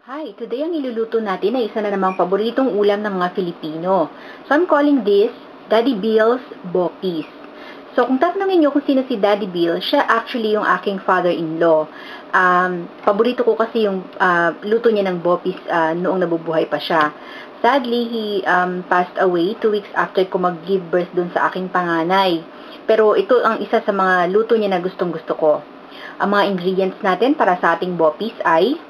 Hi, today ang iluluto natin ay isa na namang paboritong ulam ng mga Filipino. So I'm calling this Daddy Bill's Bopis. So kung tatanungin niyo kung sino si Daddy Bill, siya actually yung aking father-in-law. Paborito ko kasi yung luto niya ng Bopis noong nabubuhay pa siya. Sadly, he passed away 2 weeks after ko mag-give birth dun sa aking panganay. Pero ito ang isa sa mga luto niya na gustong-gusto ko. Ang mga ingredients natin para sa ating Bopis ay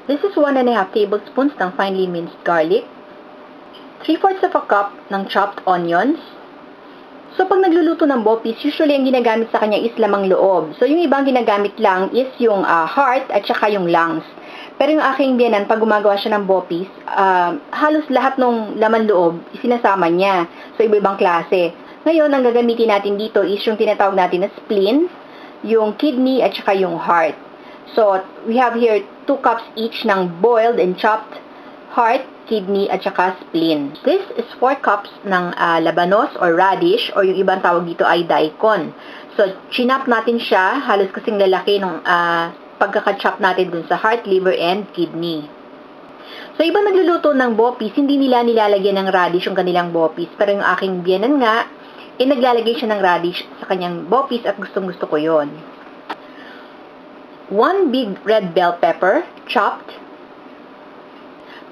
this is 1.5 tablespoons ng finely minced garlic, 3/4 of a cup ng chopped onions. So, pag nagluluto ng bopis, usually ang ginagamit sa kanya is lamang loob. So, yung ibang ginagamit lang is yung heart at saka yung lungs. Pero yung aking biyanan, pag gumagawa siya ng bopis, halos lahat ng laman loob, sinasama niya. So, iba-ibang klase. Ngayon, ang gagamitin natin dito is yung tinatawag natin na spleen, yung kidney at saka yung heart. So, we have here 2 cups each ng boiled and chopped heart, kidney, at saka spleen. This is 4 cups ng labanos or radish, or yung ibang tawag dito ay daikon. So, chinap natin siya, halos kasing lalaki nung pagkaka-chop natin dun sa heart, liver, and kidney. So, ibang nagluluto ng bopis, hindi nila nilalagyan ng radish yung kanilang bopis. Pero yung aking biyanan nga, naglalagay siya ng radish sa kanyang bopis at gustong-gusto ko yon. 1 big red bell pepper, chopped.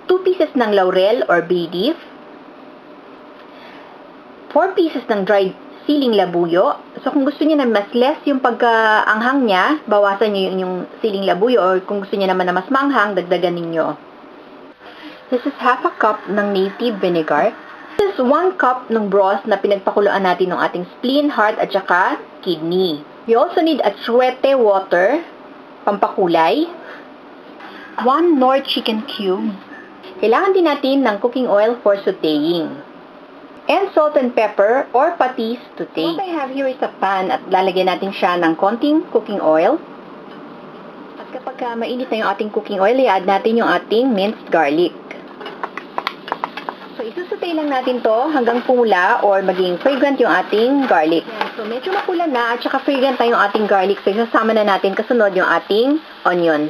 2 pieces ng laurel or bay leaf. 4 pieces ng dried siling labuyo. So, kung gusto niyo na mas less yung pagkaanghang niya, bawasan niyo yung siling labuyo, or kung gusto niyo naman na mas maanghang, dagdagan niyo. This is half a cup ng native vinegar. This is 1 cup ng broth na pinagpakuluan natin ng ating spleen, heart, at saka kidney. You also need atsuete water, pampakulay, 1 Knorr chicken cube. Kailangan din natin ng cooking oil for sautéing, and salt and pepper or patis to taste. What I have here is a pan at lalagyan natin siya ng konting cooking oil. At kapag mainit na yung ating cooking oil, i-add natin yung ating minced garlic. So, isusutay lang natin to hanggang pumula or maging fragrant yung ating garlic. So, medyo mapula na at saka fragrant na yung ating garlic. So, isasama na natin kasunod yung ating onions.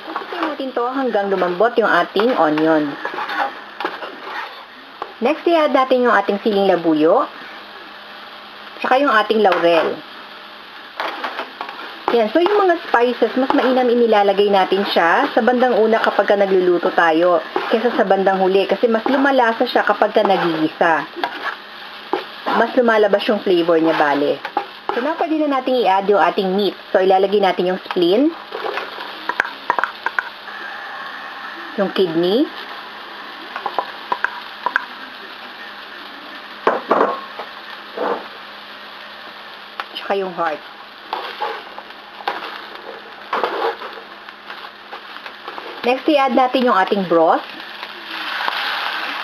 Isusutay natin to hanggang lumambot yung ating onions. Next, i-add natin yung ating siling labuyo. Saka yung ating laurel. Yan. So, yung mga spices, mas mainam inilalagay natin siya sa bandang una kapag ka nagluluto tayo kaysa sa bandang huli. Kasi mas lumalasa siya kapag ka nagigisa. Mas lumalabas yung flavor niya, bale. So, na pwede na natin i-add yung ating meat. So, ilalagay natin yung spleen, yung kidney, tsaka yung heart. Next, i-add natin yung ating broth.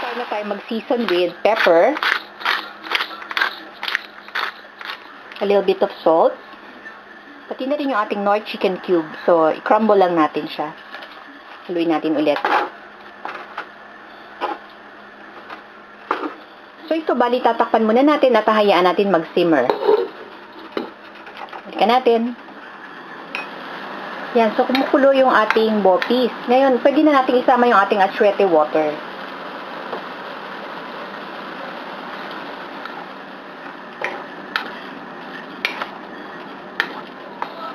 Start na tayo mag-season with pepper, a little bit of salt, pati na rin yung ating Knorr chicken cube. So, i-crumble lang natin siya. Haluin natin ulit. So, ito, bali tatakpan muna natin at hayaan natin mag-simmer. Balikan natin. Yan, so kumukulo yung ating bopis. Ngayon, pwede na natin isama yung ating atsuete water.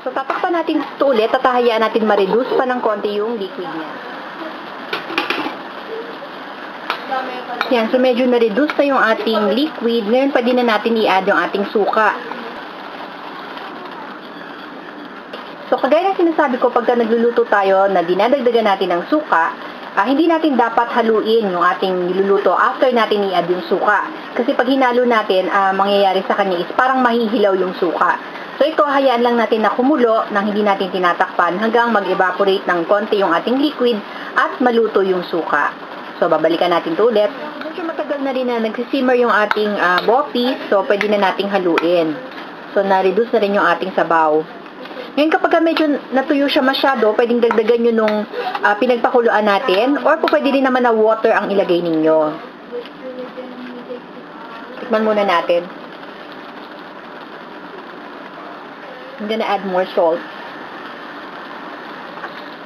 So, tatakpan natin ito ulit at hayaan natin ma-reduce pa ng konti yung liquid niya. Yan, so medyo na-reduce na yung ating liquid. Ngayon, pwede na natin i-add yung ating suka. So, kagaya ng sinasabi ko, pagka nagluluto tayo na dinadagdagan natin ng suka, hindi natin dapat haluin yung ating niluluto after natin i-add yung suka. Kasi pag hinalo natin, mangyayari sa kanya is parang mahihilaw yung suka. So, ito, hayaan lang natin na kumulo nang hindi natin tinatakpan hanggang mag-evaporate ng konti yung ating liquid at maluto yung suka. So, babalikan natin ito ulit. Medyo matagal na rin na nagsisimmer yung ating bopis, so pwede na nating haluin. So, na-reduce na rin yung ating sabaw. Ngayon, kapag medyo natuyo siya masyado, pwedeng dagdagan nyo nung pinagpakuluan natin, or pwede rin naman na water ang ilagay ninyo. Tikman muna natin. I'm gonna add more salt.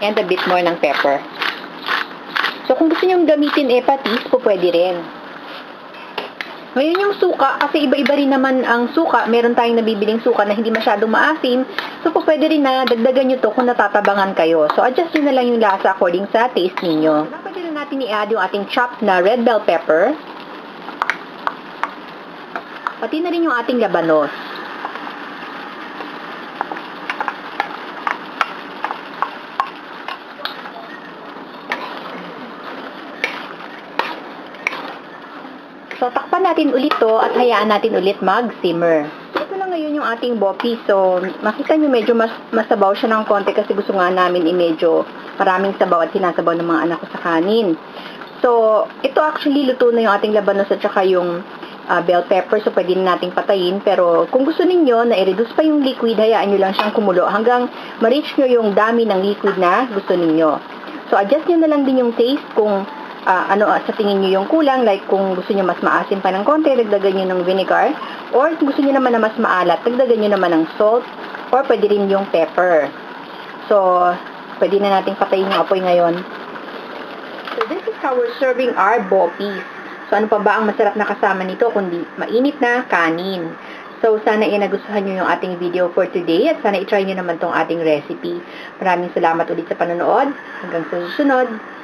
And a bit more ng pepper. So, kung gusto nyo gamitin patis, po pwede rin. Ngayon yung suka, kasi iba-iba rin naman ang suka. Meron tayong nabibiling suka na hindi masyadong maasim. So, po pwede rin na dagdagan nyo to kung natatabangan kayo. So, adjust nyo na lang yung lasa according sa taste ninyo. So, pwede rin natin i-add yung ating chopped na red bell pepper. Pati na rin yung ating labanos. So, takpan natin ulit to at hayaan natin ulit mag-simmer. Ito na ngayon yung ating bopi. So, makita nyo medyo masabaw siya ng konti kasi gusto nga namin medyo maraming sabaw at sinasabaw ng mga anak ko sa kanin. So, ito actually luto na yung ating labanos at saka yung bell pepper. So, pwede na nating patayin. Pero, kung gusto ninyo na i-reduce pa yung liquid, hayaan nyo lang siyang kumulo hanggang ma-reach nyo yung dami ng liquid na gusto ninyo. So, adjust nyo na lang din yung taste kung ano sa tingin nyo yung kulang, like kung gusto nyo mas maasim pa ng konti, dagdagan nyo ng vinegar, or kung gusto nyo naman na mas maalat, dagdagan nyo naman ng salt, or pwede rin yung pepper. So, pwede na nating patayin yung apoy ngayon. So, this is how we're serving our bopis. So, ano pa ba ang masarap na kasama nito kundi mainit na kanin. So, sana nagustuhan nyo yung ating video for today at sana i-try nyo naman tong ating recipe. Maraming salamat ulit sa panonood. Hanggang sa susunod.